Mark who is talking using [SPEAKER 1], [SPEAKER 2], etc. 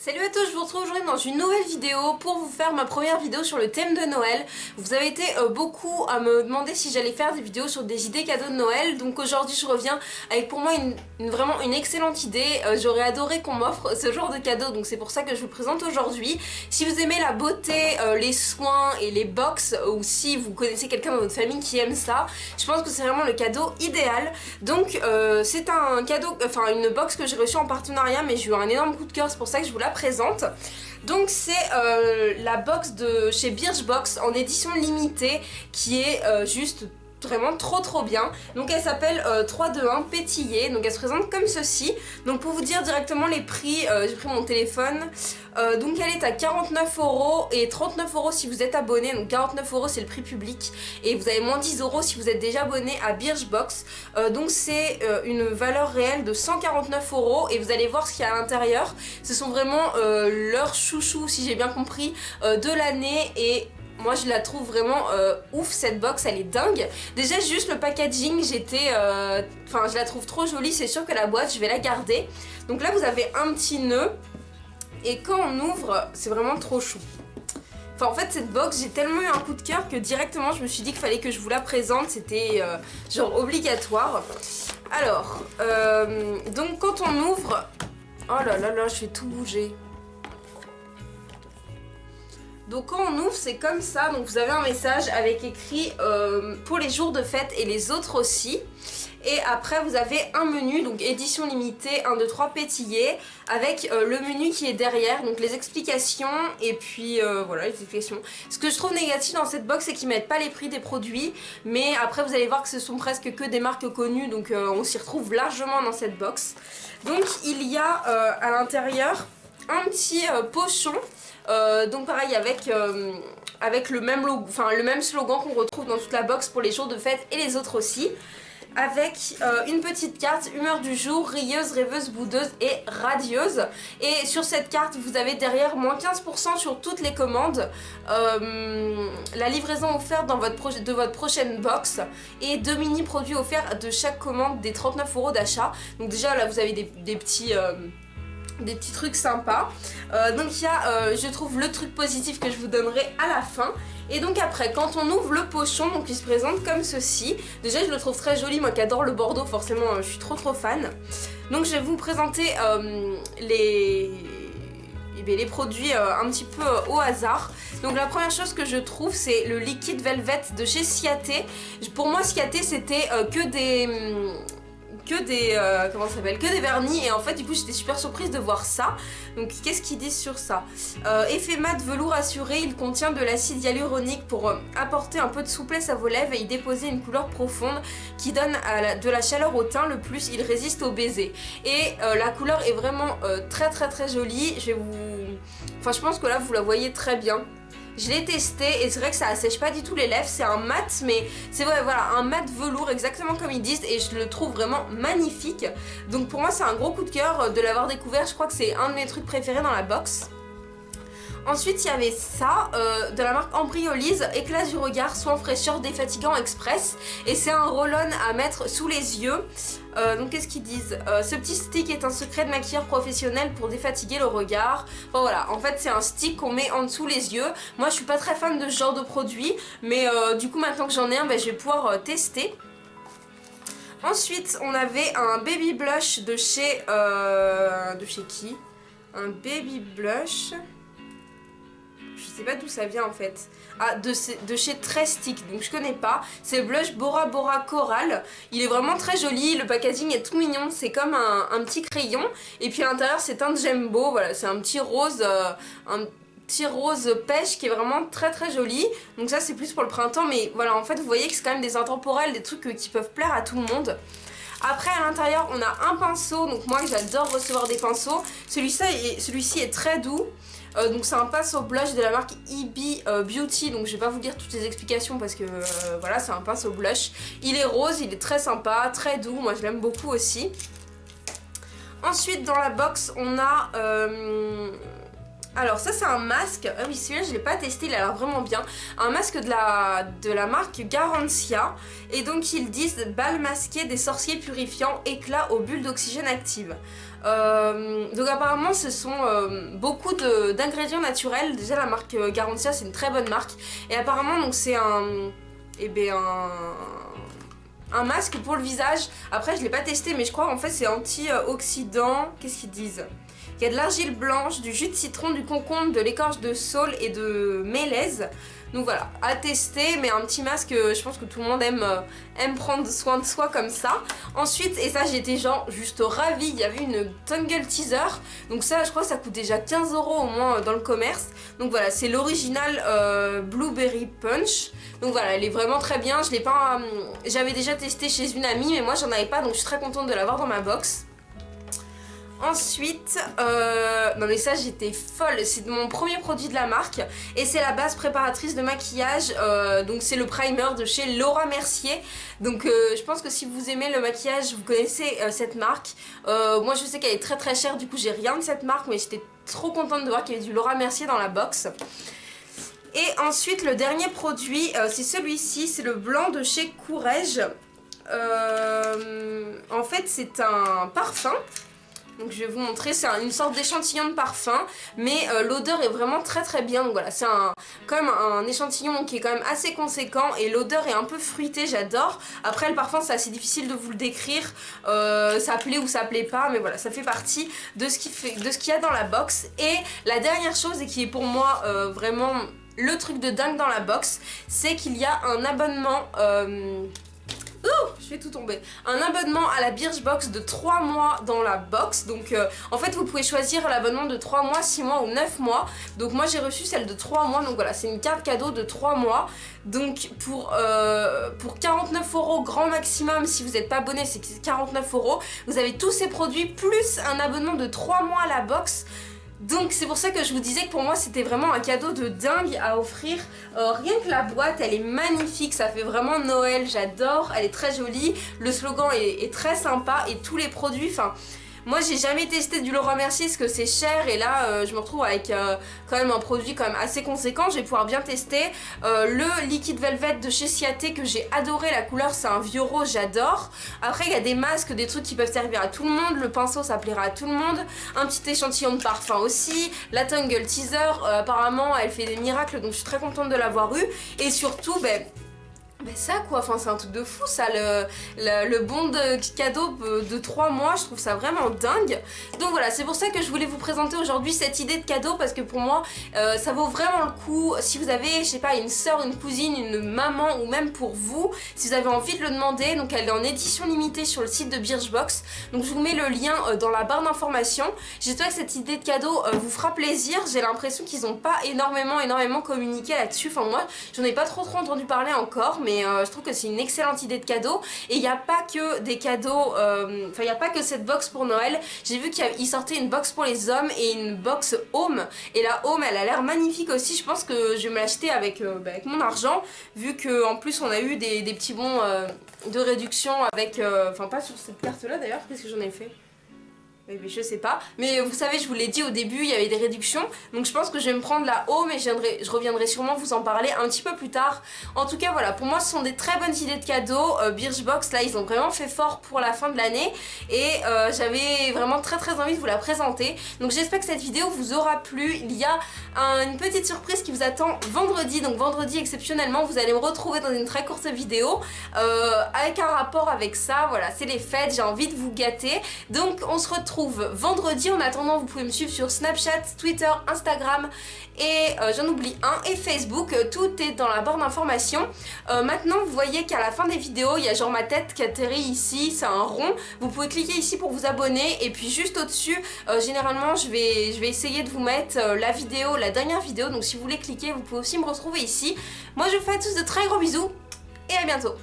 [SPEAKER 1] Salut à tous, je vous retrouve aujourd'hui dans une nouvelle vidéo pour vous faire ma première vidéo sur le thème de Noël. Vous avez été beaucoup à me demander si j'allais faire des vidéos sur des idées cadeaux de Noël. Donc aujourd'hui je reviens avec pour moi vraiment une excellente idée. J'aurais adoré qu'on m'offre ce genre de cadeau, donc c'est pour ça que je vous le présente aujourd'hui. Si vous aimez la beauté, les soins et les box, ou si vous connaissez quelqu'un dans votre famille qui aime ça, je pense que c'est vraiment le cadeau idéal. Donc c'est un cadeau, enfin une box que j'ai reçue en partenariat, mais j'ai eu un énorme coup de cœur, c'est pour ça que je vous la présente. Donc c'est la box de chez Birchbox en édition limitée qui est juste vraiment trop bien. Donc elle s'appelle 3-2-1 pétillé, donc elle se présente comme ceci. Donc pour vous dire directement les prix, j'ai pris mon téléphone. Donc elle est à 49 € et 39 € si vous êtes abonné. Donc 49 € c'est le prix public et vous avez moins 10 € si vous êtes déjà abonné à Birchbox. Donc c'est une valeur réelle de 149 € et vous allez voir ce qu'il y a à l'intérieur. Ce sont vraiment leurs chouchous, si j'ai bien compris, de l'année, et moi je la trouve vraiment ouf cette box, elle est dingue. Déjà juste le packaging, enfin je la trouve trop jolie, c'est sûr que la boîte je vais la garder. Donc là vous avez un petit nœud et quand on ouvre c'est vraiment trop chou. Enfin en fait cette box j'ai tellement eu un coup de cœur que directement je me suis dit qu'il fallait que je vous la présente, c'était genre obligatoire. Alors donc quand on ouvre, oh là là là je fais tout bouger. Donc quand on ouvre c'est comme ça, donc vous avez un message avec écrit pour les jours de fête et les autres aussi. Et après vous avez un menu, donc édition limitée 1, 2, 3 pétillé, avec le menu qui est derrière, donc les explications et puis voilà les explications. Ce que je trouve négatif dans cette box c'est qu'ils mettent pas les prix des produits, mais après vous allez voir que ce sont presque que des marques connues, donc on s'y retrouve largement dans cette box. Donc il y a à l'intérieur un petit pochon. Donc pareil avec le même logo, enfin le même slogan qu'on retrouve dans toute la box pour les jours de fête et les autres aussi, avec une petite carte humeur du jour, rieuse, rêveuse, boudeuse et radieuse. Et sur cette carte vous avez derrière moins 15% sur toutes les commandes, la livraison offerte de votre prochaine box et 2 mini produits offerts de chaque commande des 39 € d'achat. Donc déjà là vous avez des petits trucs sympas. Donc il y a je trouve le truc positif que je vous donnerai à la fin. Et donc après quand on ouvre le pochon, donc il se présente comme ceci. Déjà je le trouve très joli, moi qui adore le bordeaux forcément je suis trop fan. Donc je vais vous présenter les produits un petit peu au hasard. Donc la première chose que je trouve c'est le liquide velvet de chez Ciaté. Pour moi Ciaté c'était que des vernis, et en fait du coup j'étais super surprise de voir ça. Donc qu'est-ce qu'ils disent sur ça? Effet mat velours assuré, il contient de l'acide hyaluronique pour apporter un peu de souplesse à vos lèvres et y déposer une couleur profonde qui donne de la chaleur au teint. Le plus il résiste au baiser, et la couleur est vraiment très jolie. Enfin je pense que là vous la voyez très bien. Je l'ai testé et c'est vrai que ça assèche pas du tout les lèvres, c'est un mat, mais c'est vrai, voilà, un mat velours exactement comme ils disent, et je le trouve vraiment magnifique. Donc pour moi c'est un gros coup de cœur de l'avoir découvert, je crois que c'est un de mes trucs préférés dans la box. Ensuite il y avait ça, de la marque Embryolise, éclat du regard, soin fraîcheur défatigant express, et c'est un roll-on à mettre sous les yeux. Donc qu'est-ce qu'ils disent? Ce petit stick est un secret de maquilleur professionnel pour défatiguer le regard. Bon voilà, en fait c'est un stick qu'on met en dessous les yeux. Moi je suis pas très fan de ce genre de produit, mais du coup maintenant que j'en ai un, je vais pouvoir tester. Ensuite on avait un baby blush de chez qui? Un baby blush, je sais pas d'où ça vient en fait. Ah, de chez Trestic, donc je connais pas. C'est le blush Bora Bora Coral. Il est vraiment très joli, le packaging est tout mignon. C'est comme un petit crayon. Et puis à l'intérieur c'est un Jumbo, voilà, c'est un petit rose pêche qui est vraiment très joli. Donc ça c'est plus pour le printemps, mais voilà, en fait vous voyez que c'est quand même des intemporels, des trucs qui peuvent plaire à tout le monde. Après à l'intérieur on a un pinceau, donc moi j'adore recevoir des pinceaux. Celui-ci est très doux. Donc c'est un pinceau blush de la marque EB Beauty, donc je vais pas vous lire toutes les explications parce que voilà, c'est un pinceau blush. Il est rose, il est très sympa, très doux, moi je l'aime beaucoup aussi. Ensuite dans la box on a Alors ça c'est un masque, ah oui celui-là je l'ai pas testé, il a l'air vraiment bien. Un masque de la marque Garancia. Et donc ils disent balle masquée des sorciers purifiants, éclat aux bulles d'oxygène actives. Donc apparemment ce sont beaucoup d'ingrédients naturels. Déjà la marque Garancia c'est une très bonne marque. Et apparemment donc c'est un masque pour le visage. Après je l'ai pas testé mais je crois en fait c'est anti-oxydant. Qu'est-ce qu'ils disent? Il y a de l'argile blanche, du jus de citron, du concombre, de l'écorce de saule et de mélèze. Donc voilà, à tester, mais un petit masque, je pense que tout le monde aime prendre soin de soi comme ça. Ensuite, et ça j'étais genre juste ravie, il y avait une Tongue Teaser. Donc ça, je crois que ça coûte déjà 15 € au moins dans le commerce. Donc voilà, c'est l'original Blueberry Punch. Donc voilà, elle est vraiment très bien. Je l'ai pas, j'avais déjà testé chez une amie, mais moi j'en avais pas, donc je suis très contente de l'avoir dans ma box. Ensuite, non mais ça j'étais folle, c'est mon premier produit de la marque et c'est la base préparatrice de maquillage, donc c'est le primer de chez Laura Mercier. Donc je pense que si vous aimez le maquillage, vous connaissez cette marque. Moi je sais qu'elle est très très chère, du coup j'ai rien de cette marque, mais j'étais trop contente de voir qu'il y avait du Laura Mercier dans la box. Et ensuite le dernier produit, c'est celui-ci, c'est le blanc de chez Courrèges. En fait c'est un parfum. Donc je vais vous montrer, c'est une sorte d'échantillon de parfum, mais l'odeur est vraiment très très bien. Donc voilà, c'est quand même un échantillon qui est quand même assez conséquent et l'odeur est un peu fruitée, j'adore. Après le parfum c'est assez difficile de vous le décrire, ça plaît ou ça plaît pas, mais voilà, ça fait partie de ce qu'il y a dans la box. Et la dernière chose, et qui est pour moi vraiment le truc de dingue dans la box, c'est qu'il y a un abonnement... je vais tout tomber. Un abonnement à la Birchbox de 3 mois dans la box. Donc en fait vous pouvez choisir l'abonnement de 3 mois, 6 mois ou 9 mois. Donc moi j'ai reçu celle de 3 mois. Donc voilà, c'est une carte cadeau de 3 mois. Donc pour 49 € grand maximum, si vous n'êtes pas abonné c'est 49 €. Vous avez tous ces produits plus un abonnement de 3 mois à la box. Donc c'est pour ça que je vous disais que pour moi c'était vraiment un cadeau de dingue à offrir. Rien que la boîte, elle est magnifique, ça fait vraiment Noël, j'adore, elle est très jolie, le slogan est très sympa et tous les produits, enfin... Moi j'ai jamais testé du Laura Mercier parce que c'est cher et là je me retrouve avec quand même un produit quand même assez conséquent. Je vais pouvoir bien tester le Liquid Velvet de chez Ciaté que j'ai adoré, la couleur c'est un vieux rose, j'adore. Après il y a des masques, des trucs qui peuvent servir à tout le monde, le pinceau ça plaira à tout le monde, un petit échantillon de parfum aussi, la Tongue Teaser apparemment elle fait des miracles donc je suis très contente de l'avoir eu et surtout ça quoi, enfin c'est un truc de fou ça, le bon de cadeau de 3 mois, je trouve ça vraiment dingue. Donc voilà, c'est pour ça que je voulais vous présenter aujourd'hui cette idée de cadeau parce que pour moi ça vaut vraiment le coup. Si vous avez, je sais pas, une soeur, une cousine, une maman ou même pour vous, si vous avez envie de le demander, donc elle est en édition limitée sur le site de Birchbox. Donc je vous mets le lien dans la barre d'informations. J'espère que cette idée de cadeau vous fera plaisir. J'ai l'impression qu'ils n'ont pas énormément communiqué là-dessus. Enfin moi j'en ai pas trop entendu parler encore, mais je trouve que c'est une excellente idée de cadeau. Et il n'y a pas que des cadeaux, enfin il n'y a pas que cette box pour Noël. J'ai vu qu'il sortait une box pour les hommes et une box home. Et la home elle a l'air magnifique aussi. Je pense que je vais me l'acheter avec mon argent, vu qu'en plus on a eu des petits bons de réduction avec, enfin pas sur cette carte là d'ailleurs, qu'est-ce que j'en ai fait? Mais je sais pas, mais vous savez je vous l'ai dit au début, il y avait des réductions, donc je pense que je vais me prendre la home et je reviendrai sûrement vous en parler un petit peu plus tard. En tout cas voilà, pour moi ce sont des très bonnes idées de cadeaux. Birchbox là ils ont vraiment fait fort pour la fin de l'année et j'avais vraiment très envie de vous la présenter. Donc j'espère que cette vidéo vous aura plu. Il y a une petite surprise qui vous attend vendredi, donc vendredi exceptionnellement vous allez me retrouver dans une très courte vidéo avec un rapport avec ça. Voilà, c'est les fêtes, j'ai envie de vous gâter, donc on se retrouve vendredi. En attendant vous pouvez me suivre sur Snapchat, Twitter, Instagram et j'en oublie un, et Facebook, tout est dans la barre d'informations. Maintenant vous voyez qu'à la fin des vidéos il y a genre ma tête qui atterrit ici, c'est un rond, vous pouvez cliquer ici pour vous abonner et puis juste au dessus généralement je vais essayer de vous mettre la vidéo, la dernière vidéo, donc si vous voulez cliquer vous pouvez aussi me retrouver ici. Moi je vous fais à tous de très gros bisous et à bientôt.